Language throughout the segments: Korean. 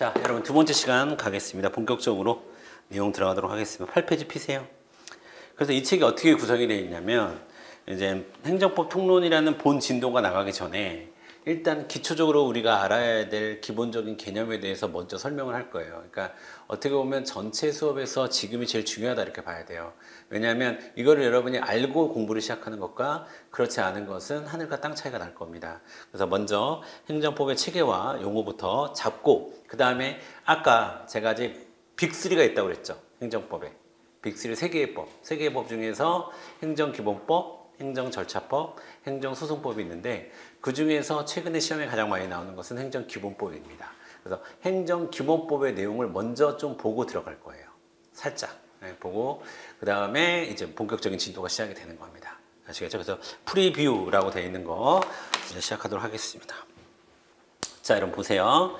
자, 여러분 두 번째 시간 가겠습니다. 본격적으로 내용 들어가도록 하겠습니다. 8페이지 피세요. 그래서 이 책이 어떻게 구성이 되어 있냐면 이제 행정법 통론이라는 본 진도가 나가기 전에 일단 기초적으로 우리가 알아야 될 기본적인 개념에 대해서 먼저 설명을 할 거예요. 그러니까 어떻게 보면 전체 수업에서 지금이 제일 중요하다 이렇게 봐야 돼요. 왜냐하면 이거를 여러분이 알고 공부를 시작하는 것과 그렇지 않은 것은 하늘과 땅 차이가 날 겁니다. 그래서 먼저 행정법의 체계와 용어부터 잡고 그 다음에 아까 제가 아직 빅3가 있다고 그랬죠. 행정법에. 빅3 세 개의 법 중에서 행정기본법, 행정절차법, 행정소송법이 있는데 그 중에서 최근에 시험에 가장 많이 나오는 것은 행정기본법입니다. 그래서 행정기본법의 내용을 먼저 좀 보고 들어갈 거예요. 살짝 보고 그 다음에 이제 본격적인 진도가 시작이 되는 겁니다. 아시겠죠? 그래서 프리뷰라고 되어 있는 거 이제 시작하도록 하겠습니다. 자, 여러분 보세요.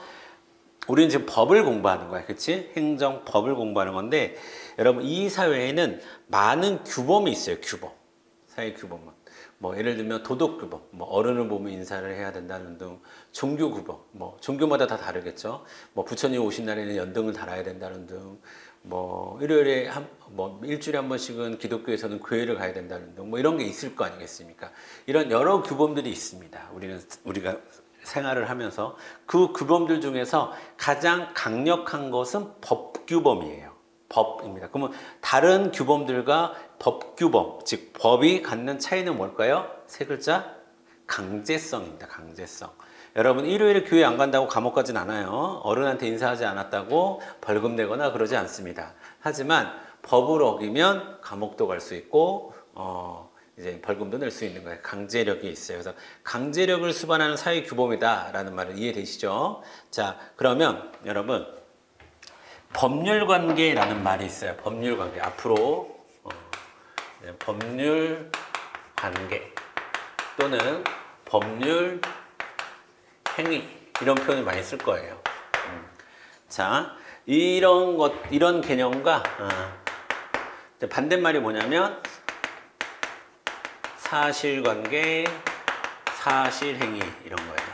우리는 지금 법을 공부하는 거야, 그렇지? 행정법을 공부하는 건데 여러분 이 사회에는 많은 규범이 있어요. 규범, 사회 규범은. 뭐 예를 들면 도덕규범, 뭐 어른을 보면 인사를 해야 된다는 등, 종교규범, 뭐 종교마다 다 다르겠죠. 뭐 부처님 오신 날에는 연등을 달아야 된다는 등, 뭐 일요일에 뭐 일주일에 한 번씩은 기독교에서는 교회를 가야 된다는 등, 뭐 이런 게 있을 거 아니겠습니까? 이런 여러 규범들이 있습니다. 우리가 생활을 하면서 그 규범들 중에서 가장 강력한 것은 법규범이에요. 법입니다. 그러면 다른 규범들과 법규범, 즉 법이 갖는 차이는 뭘까요? 세 글자, 강제성입니다. 강제성. 여러분 일요일에 교회 안 간다고 감옥 가진 않아요. 어른한테 인사하지 않았다고 벌금 내거나 그러지 않습니다. 하지만 법을 어기면 감옥도 갈 수 있고 이제 벌금도 낼 수 있는 거예요. 강제력이 있어요. 그래서 강제력을 수반하는 사회 규범이다라는 말은 이해되시죠? 자, 그러면 여러분 법률관계라는 말이 있어요. 법률관계. 앞으로 법률관계 또는 법률행위 이런 표현을 많이 쓸 거예요. 자, 이런 개념과 반대말이 뭐냐면 사실관계, 사실행위 이런 거예요.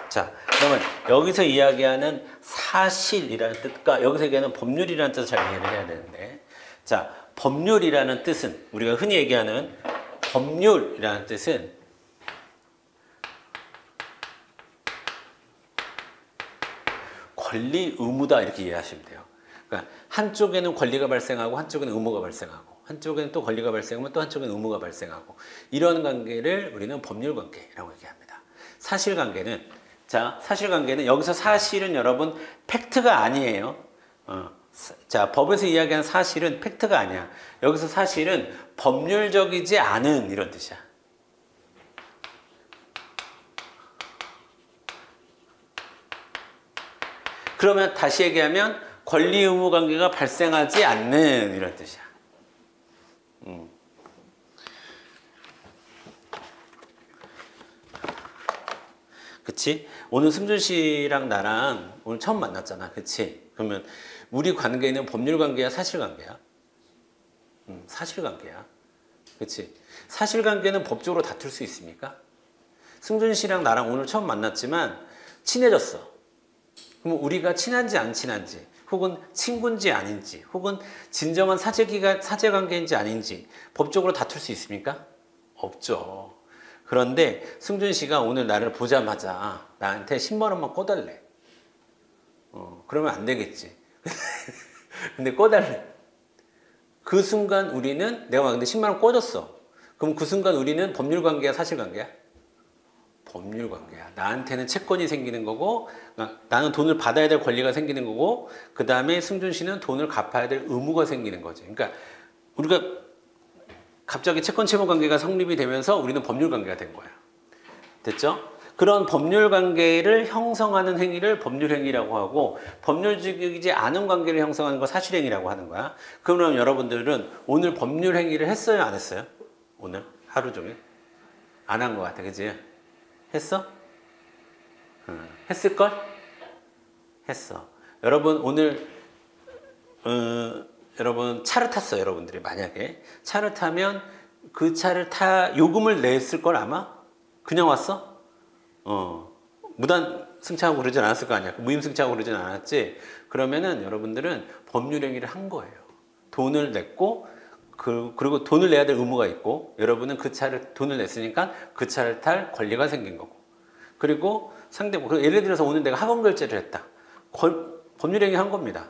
자, 그러면 여기서 이야기하는 사실이라는 뜻과 여기서 얘기하는 법률이라는 뜻을 잘 이해를 해야 되는데, 자, 법률이라는 뜻은 우리가 흔히 얘기하는 법률이라는 뜻은 권리 의무다 이렇게 이해하시면 돼요. 그러니까 한쪽에는 권리가 발생하고 한쪽에는 의무가 발생하고 한쪽에는 또 권리가 발생하면 또 한쪽에는 의무가 발생하고 이런 관계를 우리는 법률관계라고 얘기합니다. 사실관계는 사실관계는 여기서 사실은 여러분 팩트가 아니에요. 자, 법에서 이야기하는 사실은 팩트가 아니야. 여기서 사실은 법률적이지 않은 이런 뜻이야. 그러면 다시 얘기하면 권리 의무 관계가 발생하지 않는 이런 뜻이야. 그치? 오늘 승준 씨랑 나랑 오늘 처음 만났잖아. 그치? 그러면 우리 관계는 법률 관계야, 사실 관계야? 사실 관계야. 그치? 사실 관계는 법적으로 다툴 수 있습니까? 승준 씨랑 나랑 오늘 처음 만났지만 친해졌어. 그럼 우리가 친한지 안 친한지, 혹은 친구인지 아닌지, 혹은 진정한 사제관계인지 아닌지 법적으로 다툴 수 있습니까? 없죠. 그런데 승준 씨가 오늘 나를 보자마자 나한테 10만 원만 꿔달래. 그러면 안 되겠지. 근데 꿔달래. 그 순간 우리는 내가 막 근데 10만 원 꿔줬어. 그럼 그 순간 우리는 법률관계야, 사실관계야? 법률관계야. 나한테는 채권이 생기는 거고 나는 돈을 받아야 될 권리가 생기는 거고 그 다음에 승준 씨는 돈을 갚아야 될 의무가 생기는 거지. 그러니까 우리가 갑자기 채권 채무 관계가 성립이 되면서 우리는 법률 관계가 된 거야. 됐죠? 그런 법률 관계를 형성하는 행위를 법률 행위라고 하고 법률적이지 않은 관계를 형성하는 걸 사실 행위라고 하는 거야. 그럼 여러분들은 오늘 법률 행위를 했어요, 안 했어요? 오늘 하루 종일 안 한 것 같아, 그지? 했어? 했을걸? 했어. 여러분 오늘 여러분 차를 탔어요. 여러분들이 만약에 차를 타면 그 차를 요금을 냈을 걸 아마? 그냥 왔어? 무단 승차하고 그러진 않았을 거 아니야. 무임승차하고 그러진 않았지. 그러면은 여러분들은 법률행위를 한 거예요. 돈을 냈고 그리고 돈을 내야 될 의무가 있고 여러분은 그 차를 돈을 냈으니까 그 차를 탈 권리가 생긴 거고 그리고 예를 들어서 오늘 내가 학원 결제를 했다. 법률행위 한 겁니다.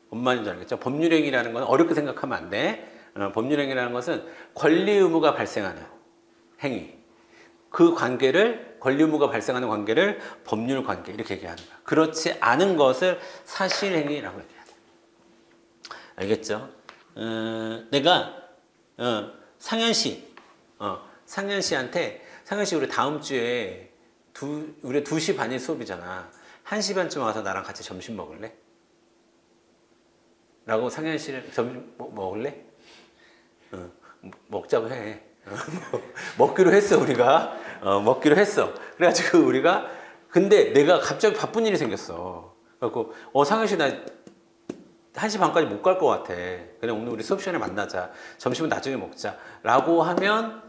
뭔 말인지 알겠죠? 법률행위라는 건 어렵게 생각하면 안 돼. 법률행위라는 것은 권리 의무가 발생하는 행위. 그 관계를 권리 의무가 발생하는 관계를 법률 관계 이렇게 얘기하는 거야. 그렇지 않은 것을 사실행위라고 얘기해야 돼. 알겠죠? 내가 상현 씨한테 상현 씨 우리 다음 주에 우리 2시 반에 수업이잖아. 1시 반쯤 와서 나랑 같이 점심 먹을래? 라고 상현 씨를 점심 먹을래? 먹자고 해. 먹기로 했어 우리가. 먹기로 했어. 그래가지고 우리가 근데 내가 갑자기 바쁜 일이 생겼어. 그래갖고 상현 씨 나 1시 반까지 못 갈 것 같아. 그냥 오늘 우리 수업 시간에 만나자. 점심은 나중에 먹자. 라고 하면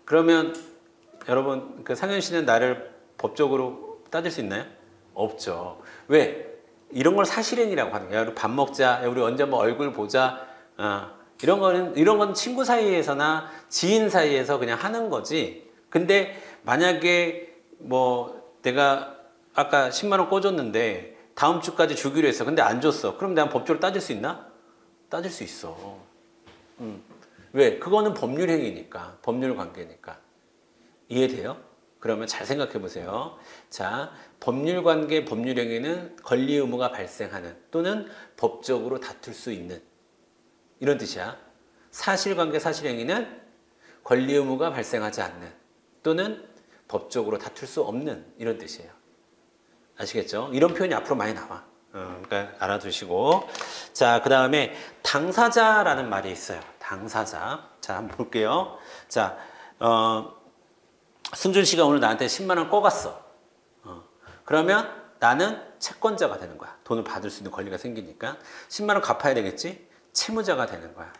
그러면 여러분 그 상현 씨는 나를 법적으로 따질 수 있나요? 없죠. 왜? 이런 걸 사실행위라고 하는 거야. 밥 먹자. 우리 언제 한번 얼굴 보자. 이런 건 친구 사이에서나 지인 사이에서 그냥 하는 거지. 근데 만약에 뭐 내가 아까 10만 원 꿔줬는데 다음 주까지 주기로 했어. 근데 안 줬어. 그럼 내가 법적으로 따질 수 있나? 따질 수 있어. 왜? 그거는 법률 행위니까. 법률 관계니까. 이해돼요? 그러면 잘 생각해 보세요. 자, 법률 관계, 법률 행위는 권리 의무가 발생하는 또는 법적으로 다툴 수 있는 이런 뜻이야. 사실관계, 사실행위는 권리 의무가 발생하지 않는 또는 법적으로 다툴 수 없는 이런 뜻이에요. 아시겠죠? 이런 표현이 앞으로 많이 나와. 그러니까 알아두시고. 자, 그 다음에 당사자라는 말이 있어요. 당사자. 자, 한번 볼게요. 자, 승준 씨가 오늘 나한테 10만 원 꿔갔어. 그러면 나는 채권자가 되는 거야. 돈을 받을 수 있는 권리가 생기니까 10만 원 갚아야 되겠지? 채무자가 되는 거야.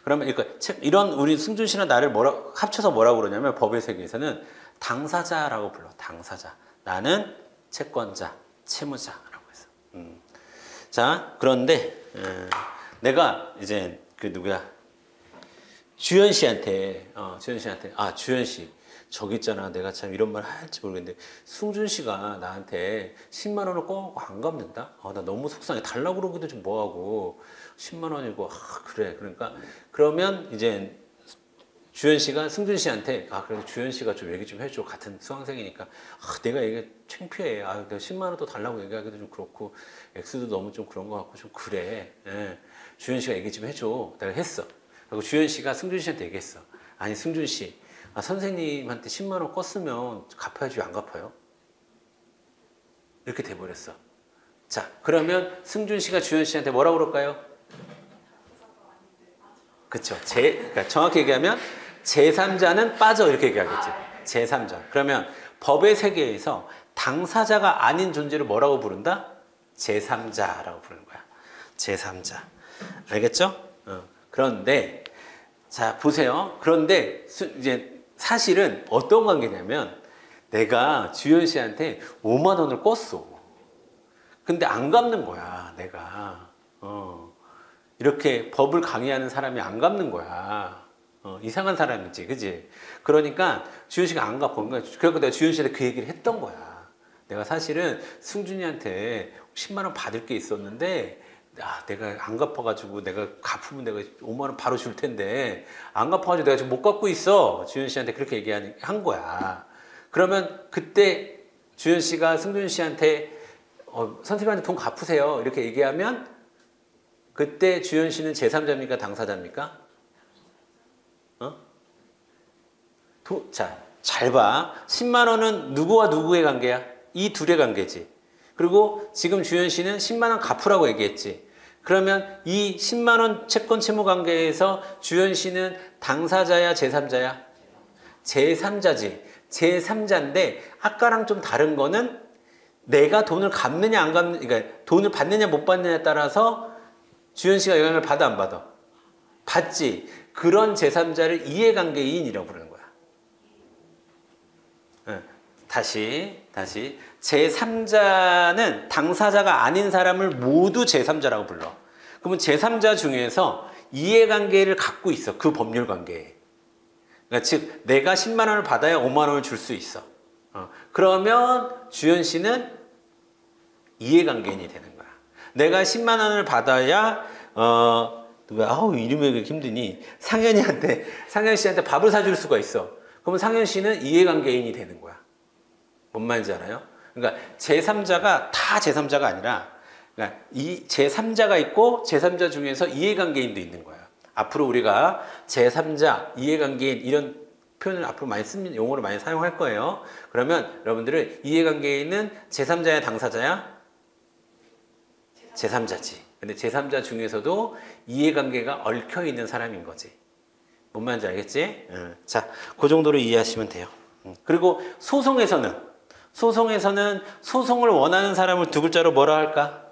그러면 이런 우리 승준 씨나 나를 합쳐서 뭐라고 그러냐면 법의 세계에서는 당사자라고 불러. 당사자. 나는 채권자, 채무자라고 해서. 자, 그런데 내가 이제 그 누구야? 주현 씨한테 주현 씨 저기 있잖아. 내가 참 이런 말 할지 모르겠는데 승준 씨가 나한테 10만 원을 꼭 안 갚는다? 나 너무 속상해. 달라고 그러기도 좀 뭐하고 10만 원이고 그래. 그러니까 그러면 이제 주현 씨가 승준 씨한테 그래도 주현 씨가 좀 얘기 좀 해줘. 같은 수강생이니까 내가 얘기 창피해. 내가 10만 원 또 달라고 얘기하기도 좀 그렇고 액수도 너무 좀 그런 것 같고 좀 그래. 주현 씨가 얘기 좀 해줘. 내가 했어. 그리고 주현 씨가 승준 씨한테 얘기했어. 아니 승준 씨 선생님한테 10만 원 껐으면 갚아야지 안 갚아요? 이렇게 돼버렸어. 자, 그러면 승준 씨가 주현 씨한테 뭐라고 그럴까요? 그쵸. 그러니까 정확히 얘기하면 제3자는 빠져 이렇게 얘기하겠지. 제3자. 그러면 법의 세계에서 당사자가 아닌 존재를 뭐라고 부른다? 제3자라고 부르는 거야. 제3자. 알겠죠? 그런데 자 보세요. 그런데 이제 사실은 어떤 관계냐면 내가 주현 씨한테 5만 원을 껐어. 근데 안 갚는 거야. 내가 이렇게 법을 강의하는 사람이 안 갚는 거야. 이상한 사람이지, 그지? 그러니까 주현 씨가 안 갚은 거야. 그래서 내가 주현 씨한테 그 얘기를 했던 거야. 내가 사실은 승준이한테 10만 원 받을 게 있었는데 내가 안 갚아가지고 내가 갚으면 내가 5만 원 바로 줄 텐데 안 갚아가지고 내가 지금 못 갚고 있어. 주현 씨한테 그렇게 한 거야. 그러면 그때 주현 씨가 승준 씨한테 선생님한테 돈 갚으세요. 이렇게 얘기하면 그때 주현 씨는 제3자입니까? 당사자입니까? 자, 잘 봐. 10만 원은 누구와 누구의 관계야? 이 둘의 관계지. 그리고 지금 주현 씨는 10만 원 갚으라고 얘기했지. 그러면 이 10만 원 채권 채무 관계에서 주현 씨는 당사자야, 제3자야? 제3자지. 제3자인데 아까랑 좀 다른 거는 내가 돈을 갚느냐 안 갚느냐, 그러니까 돈을 받느냐 못 받느냐에 따라서 주현 씨가 영향을 받아 안 받아? 받지. 그런 제3자를 이해관계인이라고 부르는 거야. 다시. 제3자는 당사자가 아닌 사람을 모두 제3자라고 불러. 그러면 제3자 중에서 이해관계를 갖고 있어. 그 법률 관계에. 그러니까 즉 내가 10만 원을 받아야 5만 원을 줄 수 있어. 그러면 주연 씨는 이해관계인이 되는 거야. 내가 10만 원을 받아야 누가 이름이 왜 그렇게 힘드니? 상현 씨한테 밥을 사줄 수가 있어. 그러면 상현 씨는 이해관계인이 되는 거야. 뭔 말인지 알아요? 그러니까 제3자가 다 제3자가 아니라 그러니까 이 제3자가 있고 제3자 중에서 이해관계인도 있는 거야. 앞으로 우리가 제3자, 이해관계인 이런 표현을 앞으로 많이 쓰는 용어로 많이 사용할 거예요. 그러면 여러분들은 이해관계인은 제3자야 당사자야? 제3자지. 근데 제3자 중에서도 이해관계가 얽혀 있는 사람인 거지. 뭔 말인지 알겠지? 자, 그 정도로 이해하시면 돼요. 그리고 소송에서는 소송을 원하는 사람을 두 글자로 뭐라 할까?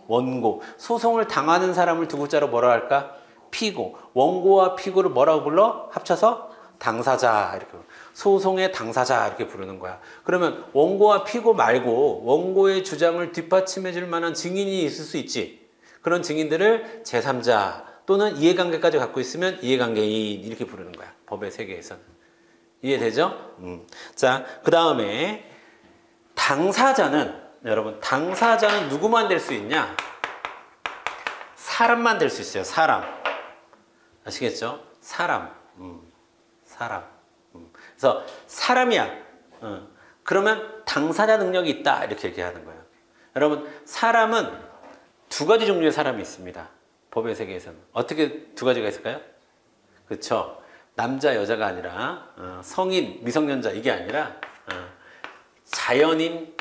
원고. 소송을 당하는 사람을 두 글자로 뭐라 할까? 피고. 원고와 피고를 뭐라고 불러? 합쳐서 당사자 이렇게. 소송의 당사자 이렇게 부르는 거야. 그러면 원고와 피고 말고 원고의 주장을 뒷받침해 줄 만한 증인이 있을 수 있지. 그런 증인들을 제3자 또는 이해관계까지 갖고 있으면 이해관계인 이렇게 부르는 거야. 법의 세계에서는. 이해되죠? 자, 그 다음에 여러분 당사자는 누구만 될 수 있냐? 사람만 될 수 있어요. 사람. 아시겠죠? 사람. 그래서 사람이야. 그러면 당사자 능력이 있다 이렇게 얘기하는 거예요. 여러분 사람은 두 가지 종류의 사람이 있습니다. 법의 세계에서는. 어떻게 두 가지가 있을까요? 그렇죠. 남자 여자가 아니라 성인 미성년자 이게 아니라 자연인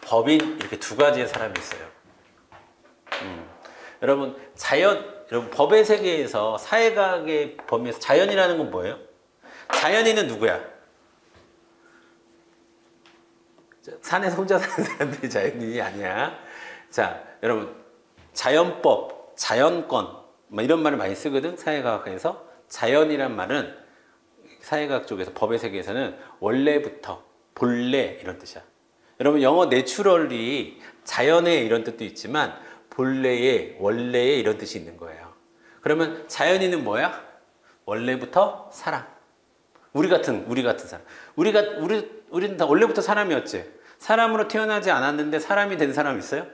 법인 이렇게 두 가지의 사람이 있어요. 여러분 법의 세계에서 사회과학의 범위에서 자연이라는 건 뭐예요? 자연인은 누구야? 산에서 혼자 사는 사람들이 자연인이 아니야. 자, 여러분 자연법, 자연권 이런 말을 많이 쓰거든. 사회과학에서. 자연이란 말은 사회과학 쪽에서 법의 세계에서는 원래부터, 본래 이런 뜻이야. 여러분 영어 내추럴이 자연의 이런 뜻도 있지만 본래의, 원래의 이런 뜻이 있는 거예요. 그러면 자연인은 뭐야? 원래부터 사람. 우리 같은 사람. 우리는 다 원래부터 사람이었지. 사람으로 태어나지 않았는데 사람이 된 사람 있어요?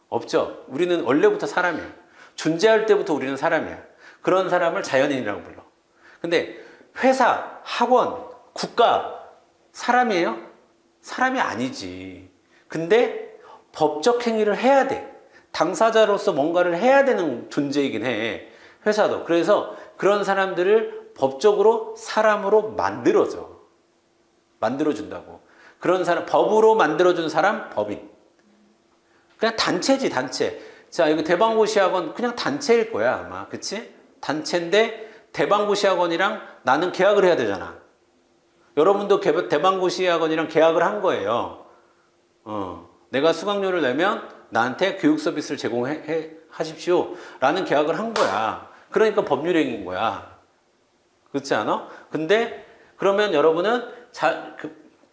없죠. 우리는 원래부터 사람이야. 존재할 때부터 우리는 사람이야. 그런 사람을 자연인이라고 불러. 근데 회사, 학원, 국가 사람이에요? 사람이 아니지. 근데 법적 행위를 해야 돼. 당사자로서 뭔가를 해야 되는 존재이긴 해. 회사도. 그래서 그런 사람들을 법적으로 사람으로 만들어준다고. 그런 사람, 법으로 만들어준 사람, 법인. 그냥 단체지, 단체. 자, 이거 대방고시학원 그냥 단체일 거야, 아마. 그치? 단체인데 대방고시학원이랑 나는 계약을 해야 되잖아. 여러분도 대방고시학원이랑 계약을 한 거예요. 내가 수강료를 내면 나한테 교육 서비스를 제공하십시오. 라는 계약을 한 거야. 그러니까 법률행위인 거야. 그렇지 않아? 근데 그러면 여러분은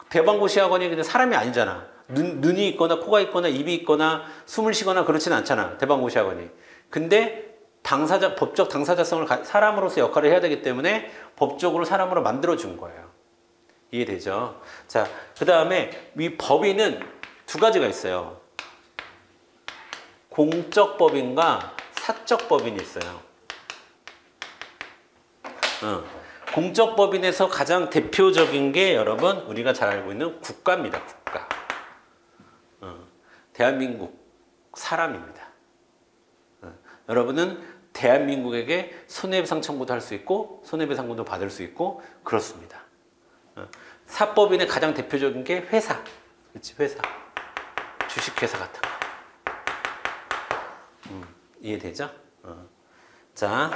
대방고시학원이 근데 사람이 아니잖아. 눈이 있거나 코가 있거나 입이 있거나 숨을 쉬거나 그렇진 않잖아. 대방고시학원이. 근데 법적 당사자성을 사람으로서 역할을 해야 되기 때문에 법적으로 사람으로 만들어준 거예요. 이해되죠? 자, 그 다음에 이 법인은 두 가지가 있어요. 공적 법인과 사적 법인이 있어요. 공적 법인에서 가장 대표적인 게 여러분 우리가 잘 알고 있는 국가입니다. 국가. 대한민국 사람입니다. 여러분은 대한민국에게 손해배상 청구도 할 수 있고 손해배상금도 받을 수 있고 그렇습니다. 사법인의 가장 대표적인 게 회사. 그렇지, 회사. 주식회사 같은 거. 이해되죠? 자,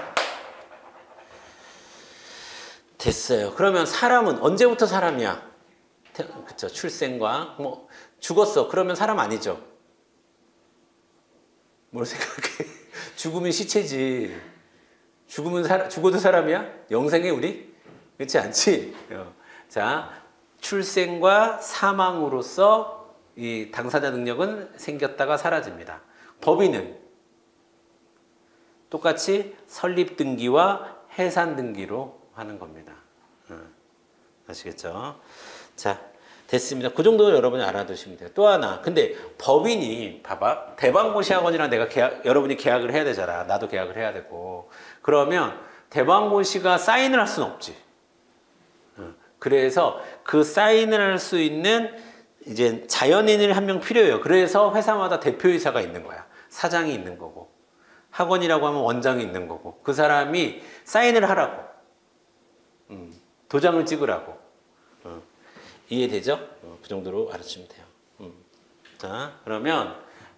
됐어요. 그러면 사람은 언제부터 사람이야? 그쵸, 출생과 뭐 죽었어. 그러면 사람 아니죠? 뭘 생각해? 죽으면 시체지. 죽어도 사람이야? 영생해 우리? 그렇지 않지? 자, 출생과 사망으로서 이 당사자 능력은 생겼다가 사라집니다. 법인은 똑같이 설립 등기와 해산 등기로 하는 겁니다. 아시겠죠? 자, 됐습니다. 그 정도 여러분이 알아두시면 돼요. 또 하나. 근데 법인이 봐봐. 대방고시학원이랑 여러분이 계약을 해야 되잖아. 나도 계약을 해야 되고. 그러면 대방고시가 사인을 할 수는 없지. 그래서 그 사인을 할 수 있는 이제 자연인이 한 명 필요해요. 그래서 회사마다 대표이사가 있는 거야. 사장이 있는 거고. 학원이라고 하면 원장이 있는 거고. 그 사람이 사인을 하라고. 도장을 찍으라고. 이해되죠? 그 정도로 알아주시면 돼요. 자, 그러면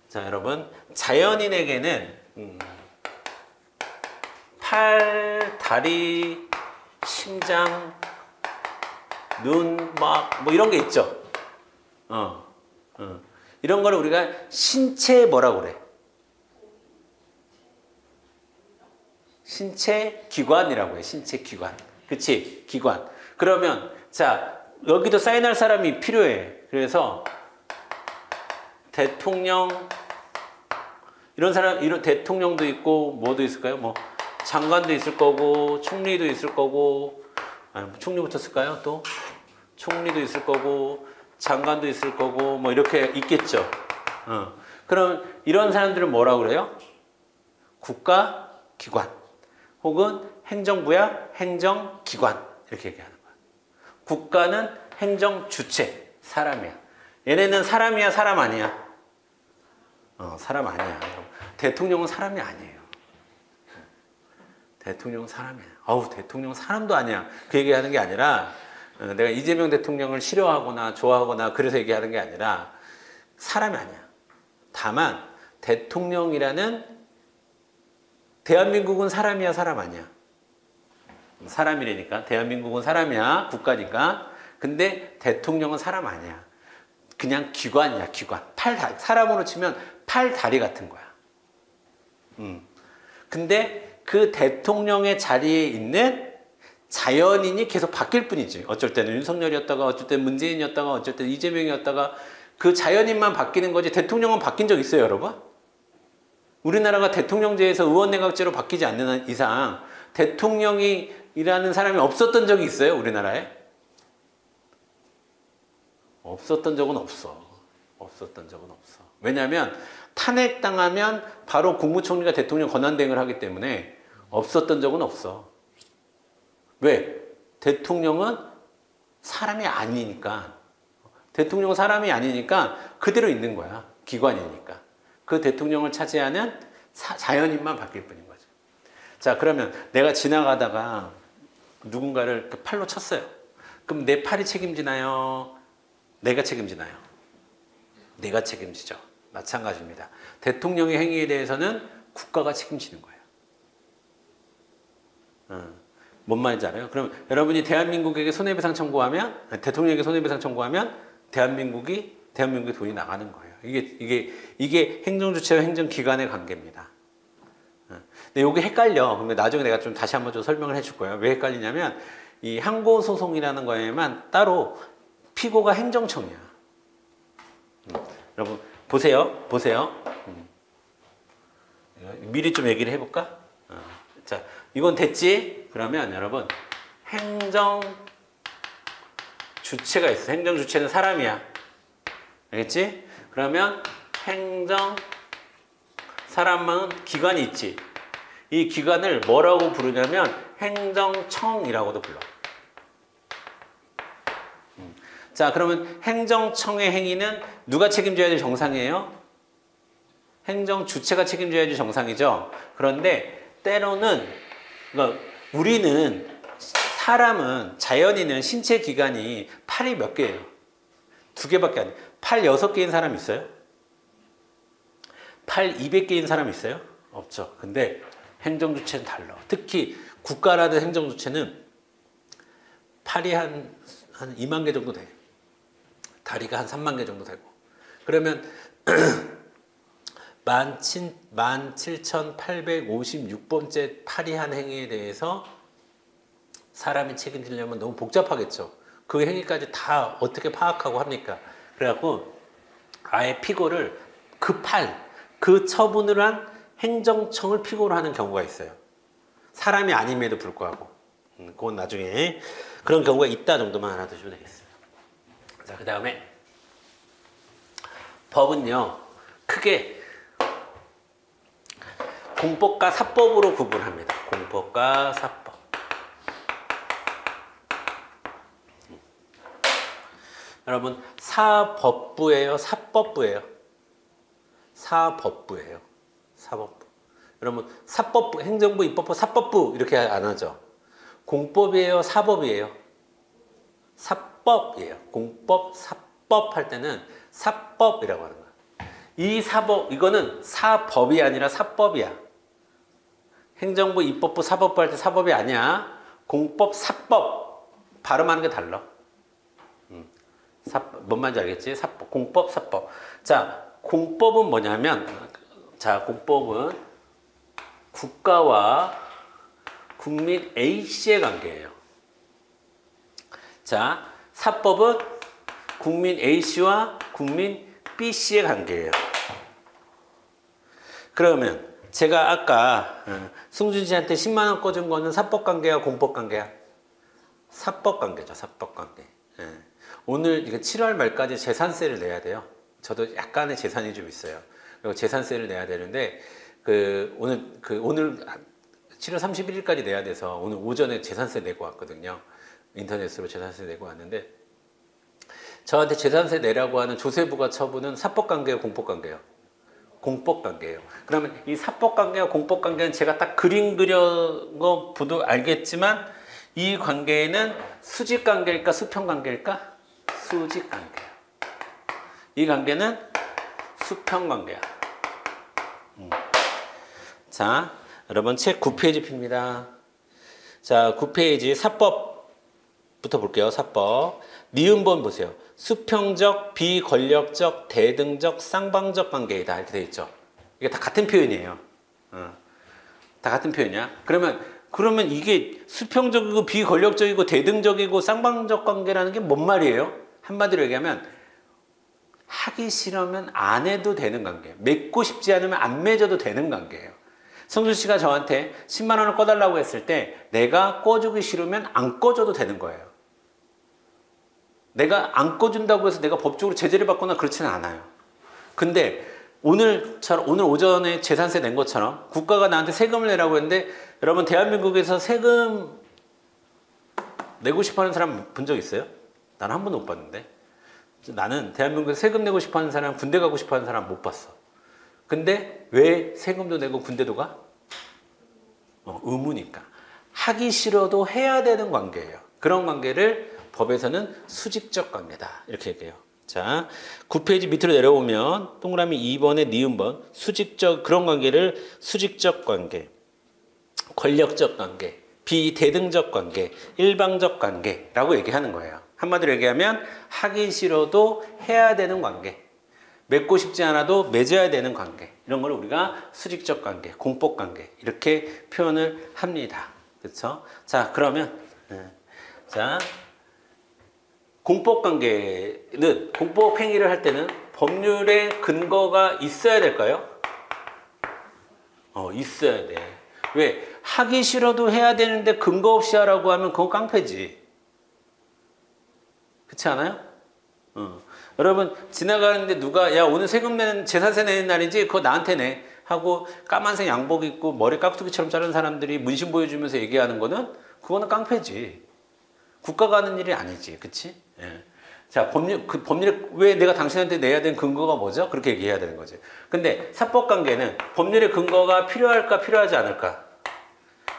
자, 여러분 자연인에게는 팔, 다리, 심장, 눈, 막 뭐 이런 게 있죠. 이런 거를 우리가 신체 뭐라고 그래? 신체 기관이라고 해. 신체 기관. 그치? 기관. 그러면 자, 여기도 사인할 사람이 필요해. 그래서 대통령 이런 사람, 이런 대통령도 있고 뭐도 있을까요? 뭐 장관도 있을 거고 총리도 있을 거고, 아니, 총리부터 쓸까요? 또 총리도 있을 거고 장관도 있을 거고 뭐 이렇게 있겠죠. 그럼 이런 사람들은 뭐라고 그래요? 국가기관 혹은 행정부야 행정기관 이렇게 얘기하는 거야. 국가는 행정주체, 사람이야. 얘네는 사람이야, 사람 아니야? 사람 아니야. 대통령은 사람이 아니에요. 대통령은 사람이야. 대통령은 사람도 아니야. 그 얘기하는 게 아니라 내가 이재명 대통령을 싫어하거나 좋아하거나 그래서 얘기하는 게 아니라 사람이 아니야. 다만 대통령이라는 대한민국은 사람이야, 사람 아니야? 사람이라니까. 대한민국은 사람이야, 국가니까. 근데 대통령은 사람 아니야. 그냥 기관이야, 기관. 사람으로 치면 팔, 다리 같은 거야. 근데 그 대통령의 자리에 있는 자연인이 계속 바뀔 뿐이지. 어쩔 때는 윤석열이었다가, 어쩔 때는 문재인이었다가, 어쩔 때는 이재명이었다가, 그 자연인만 바뀌는 거지. 대통령은 바뀐 적 있어요, 여러분? 우리나라가 대통령제에서 의원내각제로 바뀌지 않는 이상 대통령이라는 사람이 없었던 적이 있어요, 우리나라에? 없었던 적은 없어. 없었던 적은 없어. 왜냐하면 탄핵당하면 바로 국무총리가 대통령 권한대행을 하기 때문에 없었던 적은 없어. 왜? 대통령은 사람이 아니니까. 대통령은 사람이 아니니까 그대로 있는 거야. 기관이니까. 그 대통령을 차지하는 자연인만 바뀔 뿐인 거죠. 자, 그러면 내가 지나가다가 누군가를 팔로 쳤어요. 그럼 내 팔이 책임지나요? 내가 책임지나요? 내가 책임지죠. 마찬가지입니다. 대통령의 행위에 대해서는 국가가 책임지는 거예요. 뭔 말인지 알아요? 그럼 여러분이 대한민국에게 손해배상 청구하면, 대통령에게 손해배상 청구하면 대한민국이 돈이 나가는 거예요. 이게 행정주체와 행정기관의 관계입니다. 근데 이게 헷갈려. 근데 나중에 내가 좀 다시 한번 좀 설명을 해줄 거예요. 왜 헷갈리냐면 이 항고소송이라는 거에만 따로 피고가 행정청이야. 여러분 보세요. 미리 좀 얘기를 해볼까? 자, 이건 됐지? 그러면 여러분 행정주체가 있어. 행정주체는 사람이야. 알겠지? 그러면 사람은 기관이 있지. 이 기관을 뭐라고 부르냐면 행정청이라고도 불러. 자, 그러면 행정청의 행위는 누가 책임져야지 정상이에요? 행정주체가 책임져야지 정상이죠. 그런데 때로는, 그러니까 사람은, 자연인은 신체 기관이 팔이 몇 개예요? 2개밖에 안 돼. 팔 6개인 사람 있어요? 팔 200개인 사람 있어요? 없죠. 근데 행정주체는 달라. 특히 국가라는 행정주체는 팔이 한 2만 개 정도 돼. 다리가 한 3만 개 정도 되고. 그러면 17,856번째 팔이 한 행위에 대해서 사람이 책임지려면 너무 복잡하겠죠. 그 행위까지 다 어떻게 파악하고 합니까? 그래갖고 아예 피고를 그 처분을 한 행정청을 피고로 하는 경우가 있어요. 사람이 아님에도 불구하고. 그건 나중에 그런 경우가 있다 정도만 알아두시면 되겠습니다. 자, 그 다음에 법은요, 크게 공법과 사법으로 구분합니다. 공법과 사법. 여러분, 사법부예요? 사법부예요? 사법부예요. 사법부. 여러분, 사법부, 행정부, 입법부, 사법부 이렇게 안 하죠. 공법이에요? 사법이에요? 사법이에요. 공법, 사법 할 때는 사법이라고 하는 거야. 이 사법, 이거는 사법이 아니라 사법이야. 행정부, 입법부, 사법부 할 때 사법이 아니야. 공법, 사법. 발음하는 게 달라. 뭔 말인지 알겠지? 사법, 공법, 사법. 자, 공법은 뭐냐면, 자, 공법은 국가와 국민 A씨의 관계예요. 자, 사법은 국민 A씨와 국민 B씨의 관계예요. 그러면 제가 아까 승준 씨한테 10만 원 꿔준 거는 사법 관계야, 공법 관계야? 사법 관계죠, 사법 관계. 예. 오늘 7월 말까지 재산세를 내야 돼요. 저도 약간의 재산이 좀 있어요. 그리고 재산세를 내야 되는데 오늘 7월 31일까지 내야 돼서 오늘 오전에 재산세 내고 왔거든요. 인터넷으로 재산세 내고 왔는데 저한테 재산세 내라고 하는 조세부가 처분은 사법관계예요, 공법관계예요? 공법관계예요. 그러면 이 사법관계와 공법관계는 제가 딱 그림 그려거 보도 알겠지만 이 관계는 수직관계일까 수평관계일까? 수직관계예요. 이 관계는 수평관계야. 자, 여러분 책 9페이지 핍니다. 자, 9페이지 사법부터 볼게요. 사법. 니은번 보세요. 수평적, 비권력적, 대등적, 쌍방적 관계이다. 이렇게 되어 있죠. 이게 다 같은 표현이에요. 다 같은 표현이야. 그러면 이게 수평적이고 비권력적이고 대등적이고 쌍방적 관계라는 게 뭔 말이에요? 한마디로 얘기하면 하기 싫으면 안 해도 되는 관계. 맺고 싶지 않으면 안 맺어도 되는 관계예요. 성준 씨가 저한테 10만 원을 꺼달라고 했을 때 내가 꺼주기 싫으면 안 꺼줘도 되는 거예요. 내가 안 꺼준다고 해서 내가 법적으로 제재를 받거나 그렇지는 않아요. 근데 오늘 오전에 재산세 낸 것처럼 국가가 나한테 세금을 내라고 했는데 여러분 대한민국에서 세금 내고 싶어하는 사람 본 적 있어요? 나는 한 번도 못 봤는데. 나는 대한민국에서 세금 내고 싶어하는 사람, 군대 가고 싶어하는 사람 못 봤어. 근데 왜 세금도 내고 군대도 가? 의무니까. 하기 싫어도 해야 되는 관계예요. 그런 관계를 법에서는 수직적 관계다. 이렇게 얘기해요. 자, 9페이지 밑으로 내려오면 동그라미 2번에 니은번 수직적 그런 관계를 수직적 관계, 권력적 관계, 비대등적 관계, 일방적 관계라고 얘기하는 거예요. 한마디로 얘기하면 하기 싫어도 해야 되는 관계, 맺고 싶지 않아도 맺어야 되는 관계, 이런 걸 우리가 수직적 관계, 공법 관계 이렇게 표현을 합니다. 그렇죠? 자, 그러면 자, 공법 관계는 공법 행위를 할 때는 법률의 근거가 있어야 될까요? 있어야 돼. 왜? 하기 싫어도 해야 되는데 근거 없이 하라고 하면 그건 깡패지. 그렇지 않아요? 여러분 지나가는데 누가 야 오늘 세금 내는 재산세 내는 날이지 그거 나한테 내 하고 까만색 양복 입고 머리 깍두기처럼 자른 사람들이 문신 보여주면서 얘기하는 거는 그거는 깡패지. 국가가 하는 일이 아니지. 그치? 예. 자, 법률에 왜 내가 당신한테 내야 되는 근거가 뭐죠? 그렇게 얘기해야 되는 거지. 근데 사법관계는 법률의 근거가 필요할까 필요하지 않을까?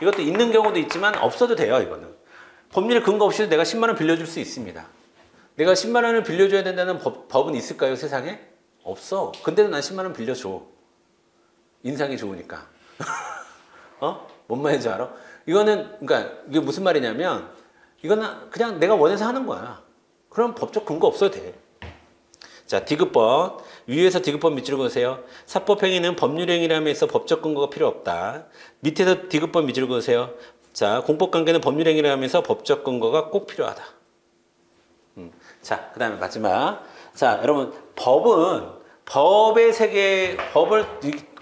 이것도 있는 경우도 있지만 없어도 돼요. 이거는 법률의 근거 없이도 내가 10만 원 빌려줄 수 있습니다. 내가 10만 원을 빌려줘야 된다는 법은 있을까요? 세상에? 없어. 근데도 난 10만 원 빌려줘. 인상이 좋으니까. 뭔 말인지 알아? 그러니까 이게 무슨 말이냐면 이거는 그냥 내가 원해서 하는 거야. 그럼 법적 근거 없어도 돼. 자, 디귿번. 위에서 디귿번 밑줄을 그으세요. 사법행위는 법률행위라면서 법적 근거가 필요 없다. 밑에서 디귿번 밑줄을 그으세요. 자, 공법관계는 법률행위라면서 법적 근거가 꼭 필요하다. 자, 그 다음에 마지막. 자, 여러분, 법의 세계, 법을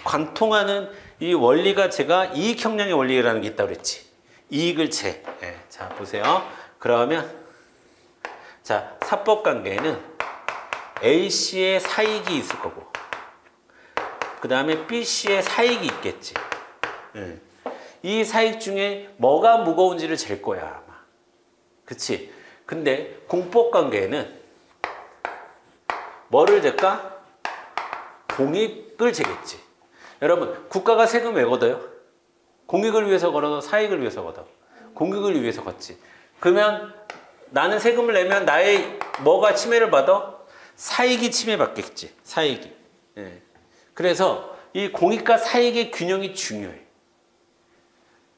관통하는 이 원리가 제가 이익 형량의 원리라는 게 있다고 그랬지. 이익을 재. 네, 자, 보세요. 그러면, 자, 사법 관계에는 A씨의 사익이 있을 거고, 그 다음에 B씨의 사익이 있겠지. 네. 이 사익 중에 뭐가 무거운지를 잴 거야, 아마. 그치? 근데 공법 관계에는 뭐를 잴까? 공익을 재겠지. 여러분, 국가가 세금 왜 걷어요? 공익을 위해서 걸어도 사익을 위해서 걷어. 공익을 위해서 걷지. 그러면 나는 세금을 내면 나의 뭐가 침해를 받아? 사익이 침해받겠지. 사익이. 예. 그래서 이 공익과 사익의 균형이 중요해.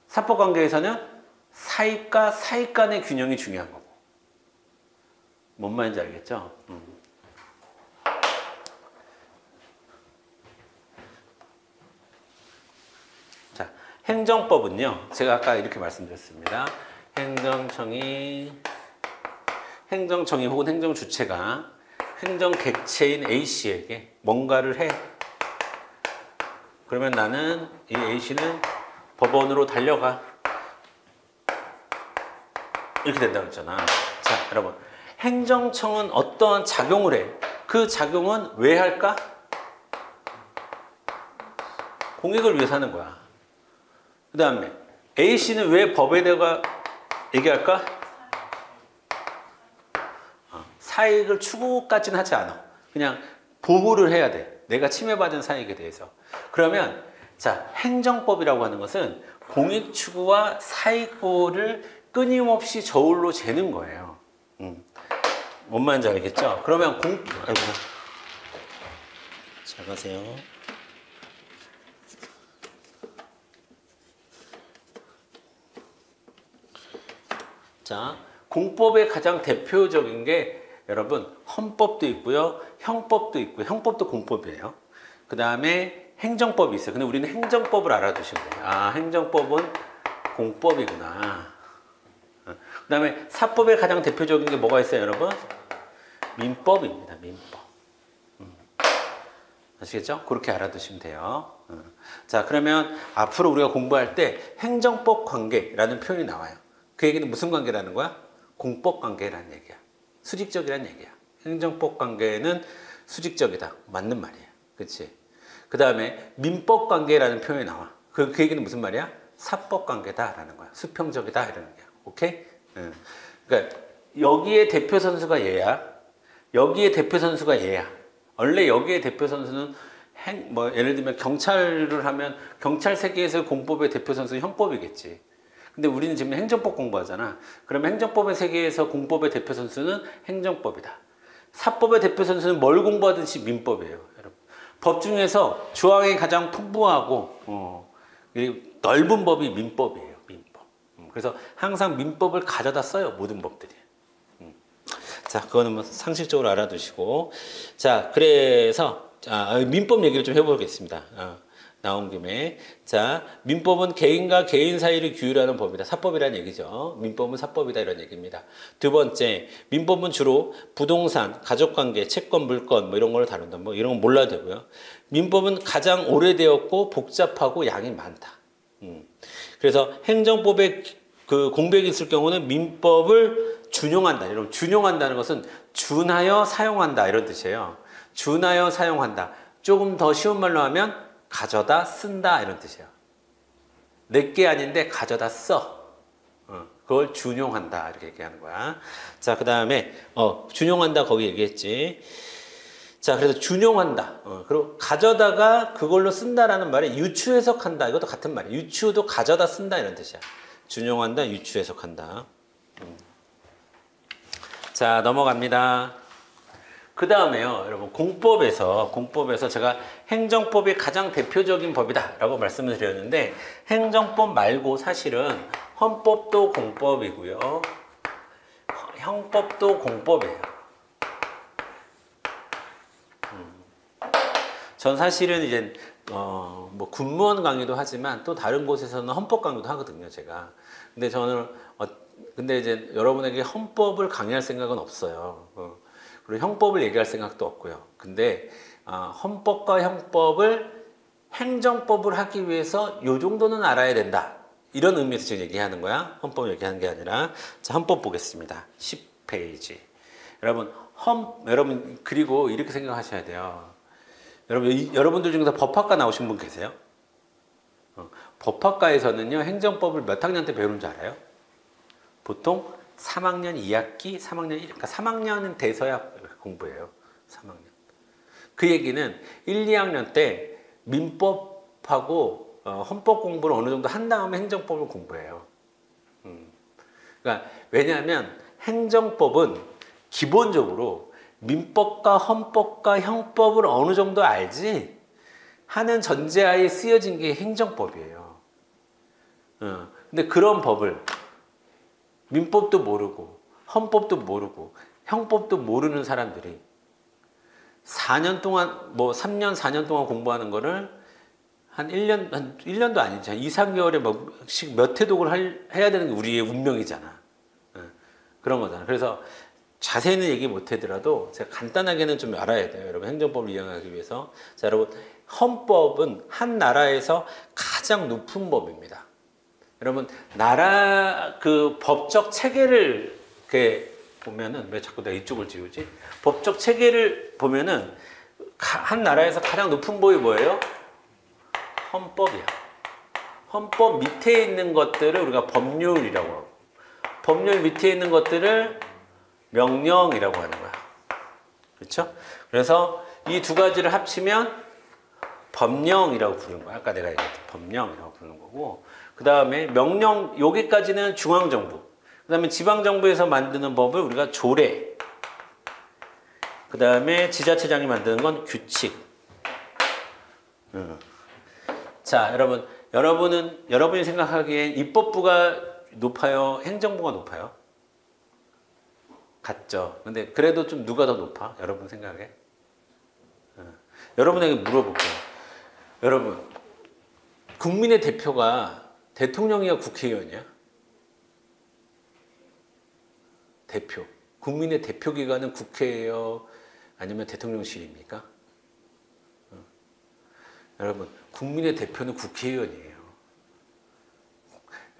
사법관계에서는 사익과 사익 간의 균형이 중요한 거고. 뭔 말인지 알겠죠? 자, 행정법은요. 제가 아까 이렇게 말씀드렸습니다. 행정청이 혹은 행정주체가 행정객체인 A씨에게 뭔가를 해. 그러면 나는 이 A씨는 법원으로 달려가. 이렇게 된다고 했잖아. 자, 여러분. 행정청은 어떠한 작용을 해. 그 작용은 왜 할까? 공익을 위해서 하는 거야. 그 다음에 A씨는 왜 법에 대가 얘기할까? 사익을 추구까지는 하지 않아. 그냥 보호를 해야 돼. 내가 침해받은 사익에 대해서. 그러면 자, 행정법이라고 하는 것은 공익 추구와 사익 보호를 끊임없이 저울로 재는 거예요. 뭔 말인지 알겠죠? 그러면 아이고. 잘 가세요. 자, 공법의 가장 대표적인 게 여러분 헌법도 있고요. 형법도 있고요. 형법도 공법이에요. 그 다음에 행정법이 있어요. 근데 우리는 행정법을 알아두시면 돼요. 아, 행정법은 공법이구나. 그 다음에 사법의 가장 대표적인 게 뭐가 있어요, 여러분? 민법입니다. 민법. 아시겠죠? 그렇게 알아두시면 돼요. 자, 그러면 앞으로 우리가 공부할 때 행정법 관계라는 표현이 나와요. 그 얘기는 무슨 관계라는 거야? 공법 관계라는 얘기야. 수직적이라는 얘기야. 행정법 관계는 수직적이다. 맞는 말이에요. 그렇지? 그 다음에 민법 관계라는 표현이 나와. 그 얘기는 무슨 말이야? 사법 관계다라는 거야. 수평적이다 이런 얘기야. 오케이? 그러니까 여기에 대표 선수가 얘야. 여기에 대표 선수가 얘야. 원래 여기에 대표 선수는 예를 들면 경찰을 하면 경찰 세계에서 공법의 대표 선수는 형법이겠지. 근데 우리는 지금 행정법 공부하잖아. 그러면 행정법의 세계에서 공법의 대표 선수는 행정법이다. 사법의 대표 선수는 뭘 공부하든지 민법이에요, 여러분. 법 중에서 조항이 가장 풍부하고 넓은 법이 민법이에요, 민법. 그래서 항상 민법을 가져다 써요, 모든 법들이. 자, 그거는 뭐 상식적으로 알아두시고. 자, 그래서 민법 얘기를 좀 해보겠습니다. 나온 김에. 자, 민법은 개인과 개인 사이를 규율하는 법이다. 사법이라는 얘기죠. 민법은 사법이다 이런 얘기입니다. 두 번째, 민법은 주로 부동산, 가족관계, 채권, 물권 뭐 이런 걸 다룬다. 뭐 이런 건 몰라도 되고요. 민법은 가장 오래되었고 복잡하고 양이 많다. 그래서 행정법에 그 공백이 있을 경우는 민법을 준용한다. 여러분, 준용한다는 것은 준하여 사용한다 이런 뜻이에요. 준하여 사용한다. 조금 더 쉬운 말로 하면 가져다 쓴다 이런 뜻이에요. 내게 아닌데 가져다 써. 그걸 준용한다 이렇게 얘기하는 거야. 자, 그 다음에 준용한다 거기 얘기했지. 자, 그래서 준용한다. 그리고 가져다가 그걸로 쓴다라는 말에 유추 해석한다. 이것도 같은 말이에요. 유추도 가져다 쓴다 이런 뜻이야. 준용한다, 유추 해석한다. 자, 넘어갑니다. 그 다음에요, 여러분, 공법에서 제가 행정법이 가장 대표적인 법이다 라고 말씀을 드렸는데, 행정법 말고 사실은 헌법도 공법이고요, 형법도 공법이에요. 전 사실은 이제 뭐 군무원 강의도 하지만 또 다른 곳에서는 헌법 강의도 하거든요, 제가. 근데 저는 근데 이제 여러분에게 헌법을 강의할 생각은 없어요. 그리고 형법을 얘기할 생각도 없고요. 근데 헌법과 형법을 행정법을 하기 위해서 요 정도는 알아야 된다. 이런 의미에서 지금 얘기하는 거야. 헌법 얘기하는 게 아니라. 자, 헌법 보겠습니다. 10페이지. 여러분 그리고 이렇게 생각하셔야 돼요. 여러분들 중에서 법학과 나오신 분 계세요? 법학과에서는요, 행정법을 몇 학년 때 배우는 줄 알아요? 보통 3학년 2학기, 3학년 1, 그러니까 3학년은 돼서야 공부해요. 3학년. 그 얘기는 1, 2학년 때 민법하고 헌법 공부를 어느 정도 한 다음에 행정법을 공부해요. 그러니까 왜냐하면 행정법은 기본적으로 민법과 헌법과 형법을 어느 정도 알지 하는 전제하에 쓰여진 게 행정법이에요. 근데 그런 법을 민법도 모르고 헌법도 모르고 형법도 모르는 사람들이 4년 동안 뭐 3년 4년 동안 공부하는 거를 한 1년도 아니지, 한 2, 3개월에 몇 회독을 해야 되는 게 우리의 운명이잖아. 그런 거잖아. 그래서 자세히는 얘기 못 하더라도 제가 간단하게는 좀 알아야 돼요. 여러분, 행정법을 이해하기 위해서. 자, 여러분, 헌법은 한 나라에서 가장 높은 법입니다. 여러분, 나라 그 법적 체계를 이렇게 보면은, 왜 자꾸 내가 이쪽을 지우지? 법적 체계를 보면은 한 나라에서 가장 높은 법이 뭐예요? 헌법이야. 헌법 밑에 있는 것들을 우리가 법률이라고 하고, 법률 밑에 있는 것들을 명령이라고 하는 거야. 그렇죠? 그래서 이 두 가지를 합치면 법령이라고 부르는 거야. 아까 내가 얘기했던 법령이라고 부르는 거고, 그 다음에 명령, 여기까지는 중앙정부, 그 다음에 지방정부에서 만드는 법을 우리가 조례, 그 다음에 지자체장이 만드는 건 규칙. 자, 여러분이 생각하기엔 입법부가 높아요? 행정부가 높아요? 같죠. 근데 그래도 좀 누가 더 높아? 여러분 생각에? 여러분에게 물어볼게요. 여러분, 국민의 대표가 대통령이야, 국회의원이야? 대표. 국민의 대표 기관은 국회예요? 아니면 대통령실입니까? 여러분, 국민의 대표는 국회의원이에요.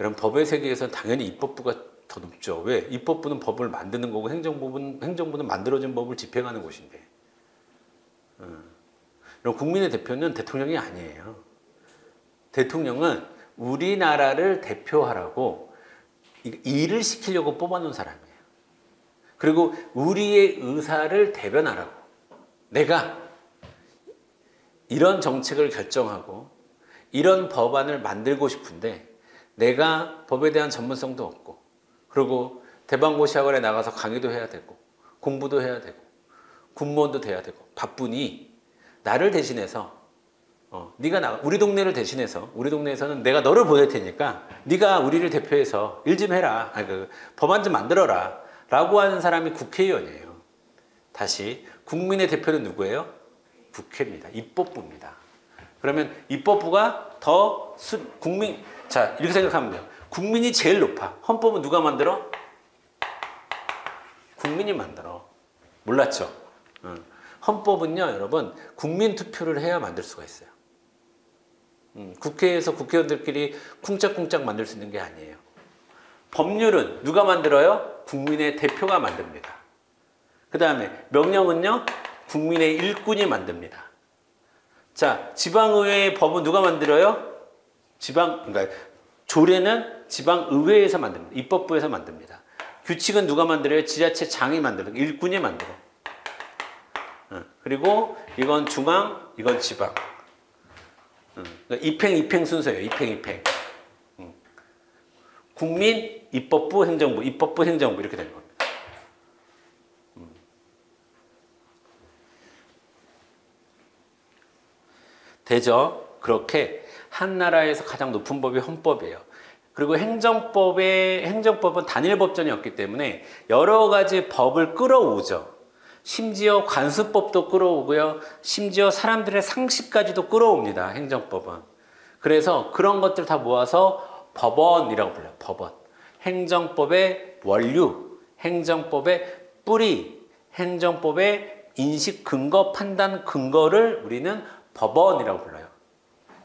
여러분, 법의 세계에서는 당연히 입법부가 더 높죠. 왜? 입법부는 법을 만드는 거고 행정부는 만들어진 법을 집행하는 곳인데. 그럼 국민의 대표는 대통령이 아니에요. 대통령은 우리나라를 대표하라고 일을 시키려고 뽑아놓은 사람이에요. 그리고 우리의 의사를 대변하라고. 내가 이런 정책을 결정하고 이런 법안을 만들고 싶은데 내가 법에 대한 전문성도 없고, 그리고 대방고시학원에 나가서 강의도 해야 되고 공부도 해야 되고 군무원도 돼야 되고 바쁘니 나를 대신해서 네가 나가, 우리 동네를 대신해서, 우리 동네에서는 내가 너를 보낼 테니까 네가 우리를 대표해서 일 좀 해라, 법안 좀 만들어라 라고 하는 사람이 국회의원이에요. 다시, 국민의 대표는 누구예요? 국회입니다. 입법부입니다. 그러면 입법부가 자, 이렇게 생각하면 돼요. 국민이 제일 높아. 헌법은 누가 만들어? 국민이 만들어. 몰랐죠? 헌법은요, 여러분, 국민 투표를 해야 만들 수가 있어요. 국회에서 국회의원들끼리 쿵짝쿵짝 만들 수 있는 게 아니에요. 법률은 누가 만들어요? 국민의 대표가 만듭니다. 그 다음에 명령은요, 국민의 일꾼이 만듭니다. 자, 지방의회의 법은 누가 만들어요? 그러니까 조례는 지방의회에서 만듭니다. 입법부에서 만듭니다. 규칙은 누가 만들어요? 지자체장이 만들어요. 일꾼이 만들어요. 그리고 이건 중앙, 이건 지방. 그러니까 입행 순서예요. 입행. 국민, 입법부, 행정부, 입법부, 행정부 이렇게 되는 겁니다. 되죠? 그렇게 한 나라에서 가장 높은 법이 헌법이에요. 그리고 행정법은 단일 법전이 없기 때문에 여러 가지 법을 끌어오죠. 심지어 관수법도 끌어오고요. 심지어 사람들의 상식까지도 끌어옵니다. 행정법은. 그래서 그런 것들 다 모아서 법원이라고 불러요. 법원. 행정법의 원류, 행정법의 뿌리, 행정법의 인식 근거, 판단 근거를 우리는 법원이라고 불러요.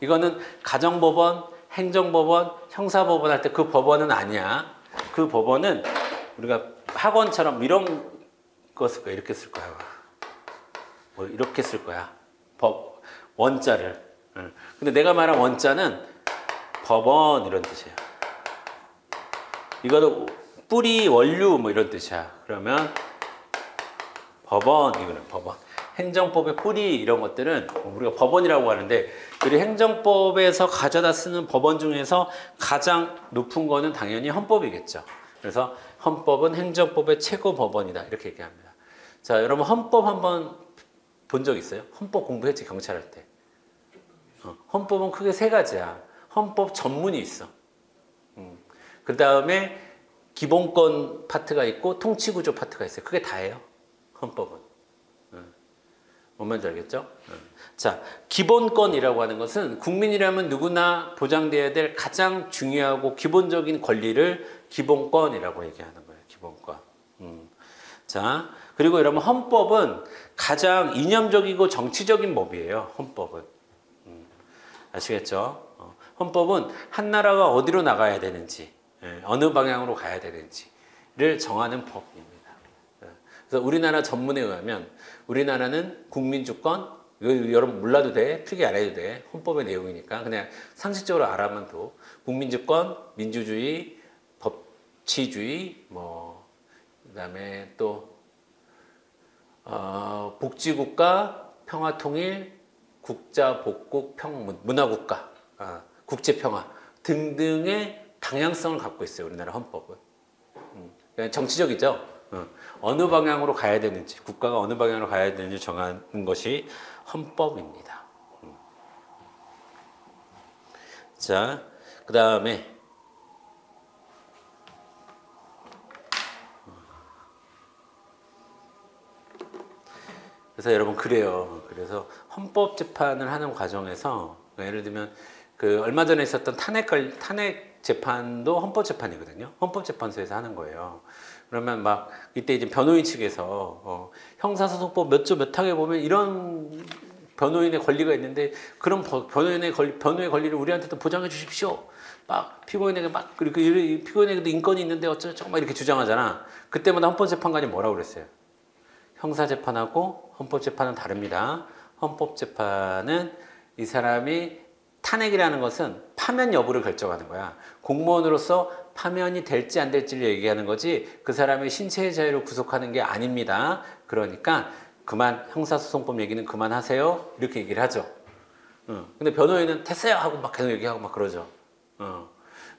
이거는 가정법원, 행정법원, 형사법원 할 때 그 법원은 아니야. 그 법원은 우리가 학원처럼 이런 거 쓸 거야. 이렇게 쓸 거야. 뭐 이렇게 쓸 거야. 원자를. 근데 내가 말한 원자는 법원 이런 뜻이야. 이거는 뿌리, 원류 뭐 이런 뜻이야. 그러면 법원, 이거는 법원. 행정법의 뿌리 이런 것들은 우리가 법원이라고 하는데, 우리 행정법에서 가져다 쓰는 법원 중에서 가장 높은 거는 당연히 헌법이겠죠. 그래서 헌법은 행정법의 최고 법원이다 이렇게 얘기합니다. 자, 여러분 헌법 한번 본 적 있어요? 헌법 공부했지, 경찰할 때. 헌법은 크게 세 가지야. 헌법 전문이 있어. 그 다음에 기본권 파트가 있고 통치구조 파트가 있어요. 그게 다예요, 헌법은. 뭔 말인지 알겠죠? 자, 기본권이라고 하는 것은 국민이라면 누구나 보장돼야 될 가장 중요하고 기본적인 권리를 기본권이라고 얘기하는 거예요. 기본권. 자, 그리고 여러분 헌법은 가장 이념적이고 정치적인 법이에요. 헌법은. 아시겠죠? 헌법은 한 나라가 어디로 나가야 되는지, 어느 방향으로 가야 되는지를 정하는 법입니다. 그래서 우리나라 전문에 의하면 우리나라는 국민주권, 이거 여러분 몰라도 돼, 필기 안 해도 돼, 헌법의 내용이니까 그냥 상식적으로 알아만 도 국민주권, 민주주의, 법치주의, 뭐 그다음에 또 복지국가, 평화통일, 국자복국, 문화국가, 국제평화 등등의 방향성을 갖고 있어요. 우리나라 헌법은. 그냥 정치적이죠. 어느 방향으로 가야 되는지, 국가가 어느 방향으로 가야 되는지 정하는 것이 헌법입니다. 자, 그 다음에 그래서 여러분 그래요. 그래서 헌법 재판을 하는 과정에서 예를 들면 그 얼마 전에 있었던 탄핵 재판도 헌법 재판이거든요. 헌법재판소에서 하는 거예요. 그러면 막 이때 이제 변호인 측에서 형사소송법 몇 조 몇 항에 보면 이런 변호인의 권리가 있는데 그런 변호의 권리를 우리한테도 보장해 주십시오. 막 피고인에게 막 그리고 피고인에게도 인권이 있는데 어쩌고 막 이렇게 주장하잖아. 그때마다 헌법재판관이 뭐라고 그랬어요? 형사재판하고 헌법재판은 다릅니다. 헌법재판은 이 사람이 탄핵이라는 것은 파면 여부를 결정하는 거야. 공무원으로서 파면이 될지 안 될지를 얘기하는 거지 그 사람의 신체의 자유를 구속하는 게 아닙니다. 그러니까 그만 형사소송법 얘기는 그만하세요. 이렇게 얘기를 하죠. 근데 변호인은 됐어요 하고 막 계속 얘기하고 막 그러죠.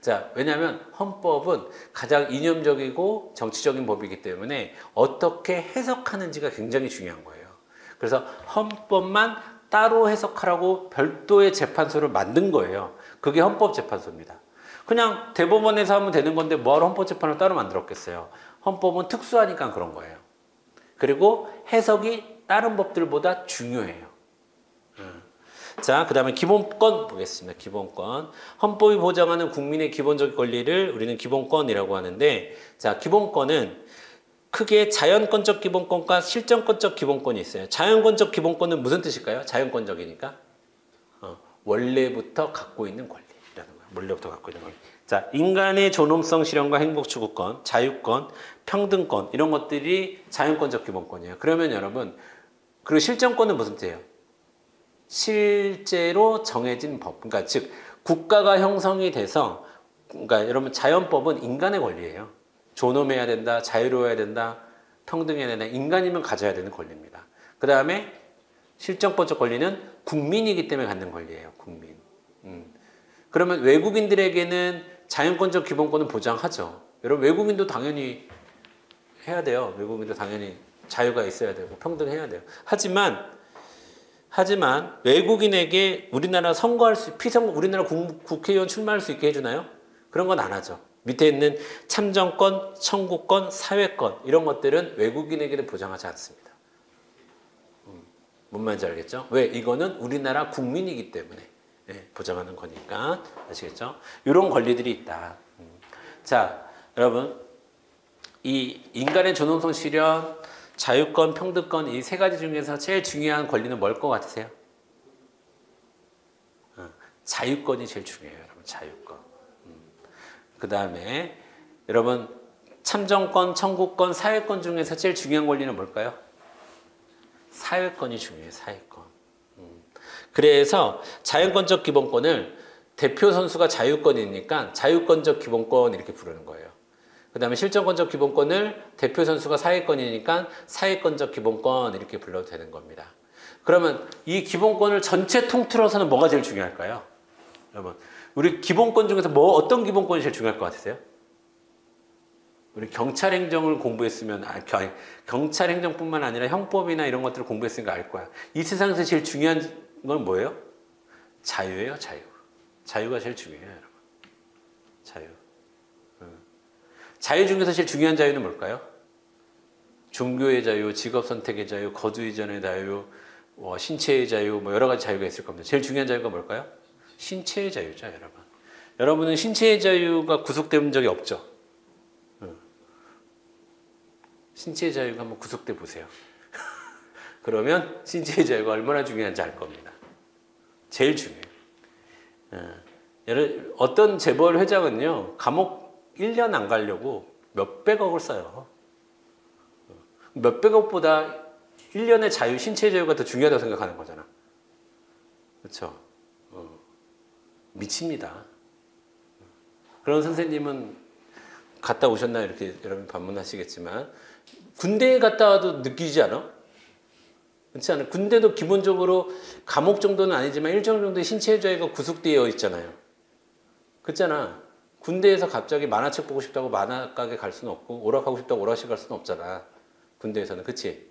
자, 왜냐하면 헌법은 가장 이념적이고 정치적인 법이기 때문에 어떻게 해석하는지가 굉장히 중요한 거예요. 그래서 헌법만 따로 해석하라고 별도의 재판소를 만든 거예요. 그게 헌법재판소입니다. 그냥 대법원에서 하면 되는 건데 뭐하러 헌법재판을 따로 만들었겠어요. 헌법은 특수하니까 그런 거예요. 그리고 해석이 다른 법들보다 중요해요. 자, 그 다음에 기본권 보겠습니다. 기본권. 헌법이 보장하는 국민의 기본적 권리를 우리는 기본권이라고 하는데, 자, 기본권은 크게 자연권적 기본권과 실정권적 기본권이 있어요. 자연권적 기본권은 무슨 뜻일까요? 자연권적이니까 원래부터 갖고 있는 권리라는 거예요. 원래부터 갖고 있는 권리. 자, 인간의 존엄성 실현과 행복 추구권, 자유권, 평등권 이런 것들이 자연권적 기본권이에요. 그러면 여러분, 그리고 실정권은 무슨 뜻이에요? 실제로 정해진 법. 그러니까 즉 국가가 형성이 돼서, 그러니까 여러분 자연법은 인간의 권리예요. 존엄해야 된다, 자유로워야 된다, 평등해야 된다. 인간이면 가져야 되는 권리입니다. 그 다음에 실정권적 권리는 국민이기 때문에 갖는 권리예요. 국민. 그러면 외국인들에게는 자연권적 기본권은 보장하죠. 여러분 외국인도 당연히 해야 돼요. 외국인도 당연히 자유가 있어야 되고 평등해야 돼요. 하지만 외국인에게 우리나라 우리나라 국회의원 출마할 수 있게 해주나요? 그런 건 안 하죠. 밑에 있는 참정권, 청구권, 사회권 이런 것들은 외국인에게는 보장하지 않습니다. 뭔 말인지 알겠죠? 왜? 이거는 우리나라 국민이기 때문에 보장하는 거니까. 아시겠죠? 이런 권리들이 있다. 자, 여러분, 이 인간의 존엄성 실현, 자유권, 평등권 이 세 가지 중에서 제일 중요한 권리는 뭘 것 같으세요? 자유권이 제일 중요해요, 여러분. 자유권. 그 다음에 여러분 참정권, 청구권, 사회권 중에서 제일 중요한 권리는 뭘까요? 사회권이 중요해요. 사회권. 그래서 자연권적 기본권을 대표 선수가 자유권이니까 자유권적 기본권 이렇게 부르는 거예요. 그 다음에 실정권적 기본권을 대표 선수가 사회권이니까 사회권적 기본권 이렇게 불러도 되는 겁니다. 그러면 이 기본권을 전체 통틀어서는 뭐가 제일 중요할까요? 여러분, 우리 기본권 중에서 어떤 기본권이 제일 중요할 것 같으세요? 우리 경찰행정을 공부했으면, 경찰행정뿐만 아니라 형법이나 이런 것들을 공부했으니까 알 거야. 이 세상에서 제일 중요한 건 뭐예요? 자유예요, 자유. 자유가 제일 중요해요, 여러분. 자유. 자유 중에서 제일 중요한 자유는 뭘까요? 종교의 자유, 직업 선택의 자유, 거주 이전의 자유, 신체의 자유, 여러 가지 자유가 있을 겁니다. 제일 중요한 자유가 뭘까요? 신체의 자유죠, 여러분. 여러분은 신체의 자유가 구속된 적이 없죠? 신체의 자유가 한번 구속돼 보세요. 그러면 신체의 자유가 얼마나 중요한지 알 겁니다. 제일 중요해요. 어떤 재벌 회장은요, 감옥 1년 안 가려고 몇백억을 써요. 몇백억보다 1년의 자유, 신체의 자유가 더 중요하다고 생각하는 거잖아. 그렇죠? 미칩니다. 그런 선생님은 갔다 오셨나요? 이렇게 여러분 반문하시겠지만 군대에 갔다 와도 느끼지 않아? 그렇지 않아요? 군대도 기본적으로 감옥 정도는 아니지만 일정 정도의 신체의 자유가 구속되어 있잖아요. 그렇잖아. 군대에서 갑자기 만화책 보고 싶다고 만화가게 갈 수는 없고 오락하고 싶다고 오락실 갈 수는 없잖아. 군대에서는. 그치?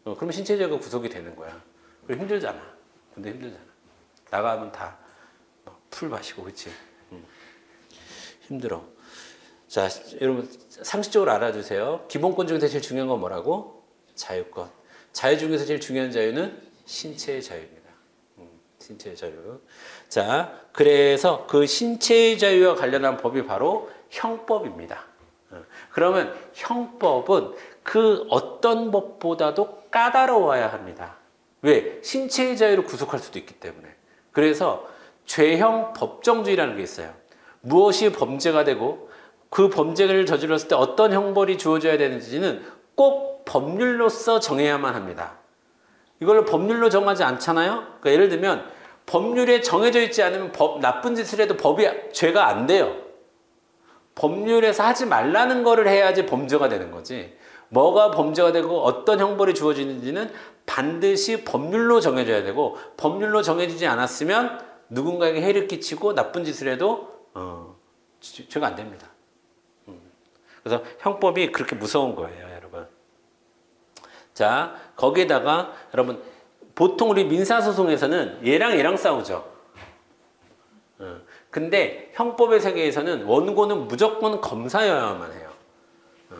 그러면 신체의 자유가 구속이 되는 거야. 그리고 힘들잖아. 군대 힘들잖아. 나가면 다 풀 마시고, 그치? 힘들어. 자, 여러분 상식적으로 알아두세요. 기본권 중에서 제일 중요한 건 뭐라고? 자유권. 자유 중에서 제일 중요한 자유는 신체의 자유입니다. 신체의 자유. 자, 그래서 그 신체의 자유와 관련한 법이 바로 형법입니다. 그러면 형법은 그 어떤 법보다도 까다로워야 합니다. 왜? 신체의 자유를 구속할 수도 있기 때문에. 그래서 죄형 법정주의라는 게 있어요. 무엇이 범죄가 되고 그 범죄를 저질렀을 때 어떤 형벌이 주어져야 되는지는 꼭 법률로서 정해야만 합니다. 이걸 법률로 정하지 않잖아요. 그러니까 예를 들면 법률에 정해져 있지 않으면 나쁜 짓을 해도 죄가 안 돼요. 법률에서 하지 말라는 거를 해야지 범죄가 되는 거지. 뭐가 범죄가 되고 어떤 형벌이 주어지는지는 반드시 법률로 정해져야 되고, 법률로 정해지지 않았으면 누군가에게 해를 끼치고 나쁜 짓을 해도 죄가 안 됩니다. 그래서 형법이 그렇게 무서운 거예요, 여러분. 자, 거기에다가 여러분 보통 우리 민사소송에서는 얘랑 싸우죠. 근데 형법의 세계에서는 원고는 무조건 검사여야만 해요.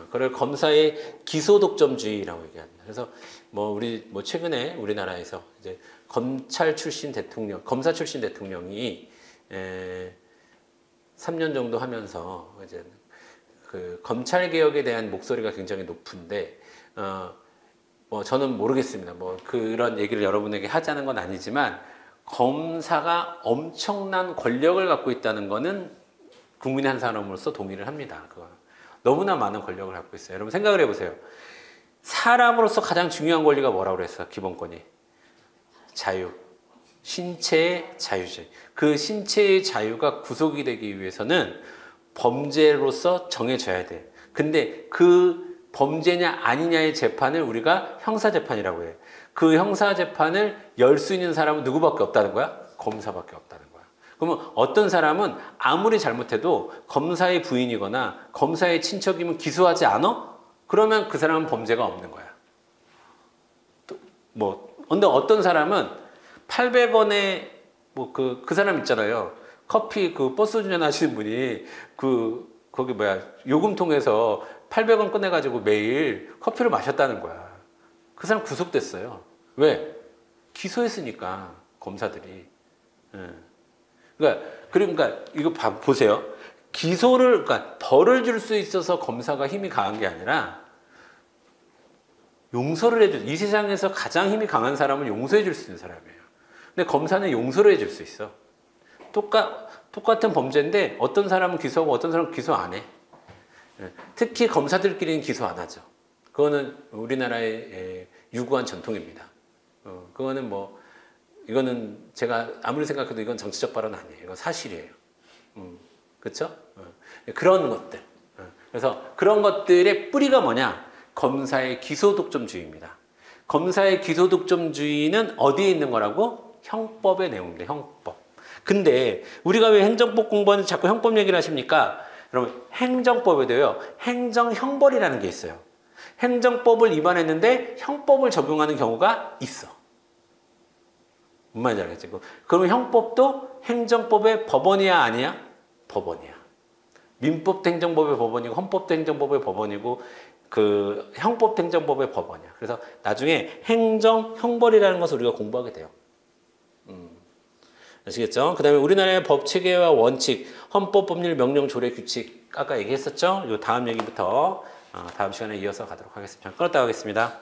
그걸 검사의 기소독점주의라고 얘기합니다. 그래서 우리 최근에 우리나라에서 이제 검사 출신 대통령이 3년 정도 하면서 이제 그 검찰 개혁에 대한 목소리가 굉장히 높은데 저는 모르겠습니다. 그런 얘기를 여러분에게 하자는 건 아니지만 검사가 엄청난 권력을 갖고 있다는 거는 국민의 한 사람으로서 동의를 합니다. 너무나 많은 권력을 갖고 있어요. 여러분 생각을 해보세요. 사람으로서 가장 중요한 권리가 뭐라고 그랬어요? 기본권이. 자유. 신체의 자유지. 그 신체의 자유가 구속이 되기 위해서는 범죄로서 정해져야 돼. 근데 그 범죄냐 아니냐의 재판을 우리가 형사재판이라고 해요. 그 형사재판을 열 수 있는 사람은 누구밖에 없다는 거야? 검사밖에 없다는 거야. 그러면 어떤 사람은 아무리 잘못해도 검사의 부인이거나 검사의 친척이면 기소하지 않아? 그러면 그 사람은 범죄가 없는 거야. 근데 어떤 사람은 800원에 그 사람 있잖아요. 커피 버스 운전하시는 분이 거기 요금통에서 800원 꺼내가지고 매일 커피를 마셨다는 거야. 그 사람 구속됐어요. 왜? 기소했으니까 검사들이. 그러니까 이거 보세요. 그러니까 벌을 줄 수 있어서 검사가 힘이 강한 게 아니라 용서를 해줄, 이 세상에서 가장 힘이 강한 사람은 용서해 줄 수 있는 사람이에요. 근데 검사는 용서를 해줄 수 있어. 똑같은 범죄인데 어떤 사람은 기소하고 어떤 사람은 기소 안 해. 특히 검사들끼리는 기소 안 하죠. 그거는 우리나라의 유구한 전통입니다. 그거는 뭐 이거는 제가 아무리 생각해도 이건 정치적 발언 아니에요. 이건 사실이에요. 그렇죠? 그런 것들. 그래서 그런 것들의 뿌리가 뭐냐? 검사의 기소독점주의입니다. 검사의 기소독점주의는 어디에 있는 거라고? 형법의 내용입니다. 형법. 근데 우리가 왜 행정법 공부하는데 자꾸 형법 얘기를 하십니까? 여러분 행정법에도요. 행정형벌이라는 게 있어요. 행정법을 위반했는데 형법을 적용하는 경우가 있어. 뭔 말인지 알겠지? 그러면 형법도 행정법의 법원이야 아니야? 법원이야. 민법도 행정법의 법원이고 헌법도 행정법의 법원이고 그 형법도 행정법의 법원이야. 그래서 나중에 행정형벌이라는 것을 우리가 공부하게 돼요. 아시겠죠? 그 다음에 우리나라의 법 체계와 원칙, 헌법, 법률, 명령, 조례, 규칙 아까 얘기했었죠? 요 다음 얘기부터 다음 시간에 이어서 가도록 하겠습니다. 끊었다 가겠습니다.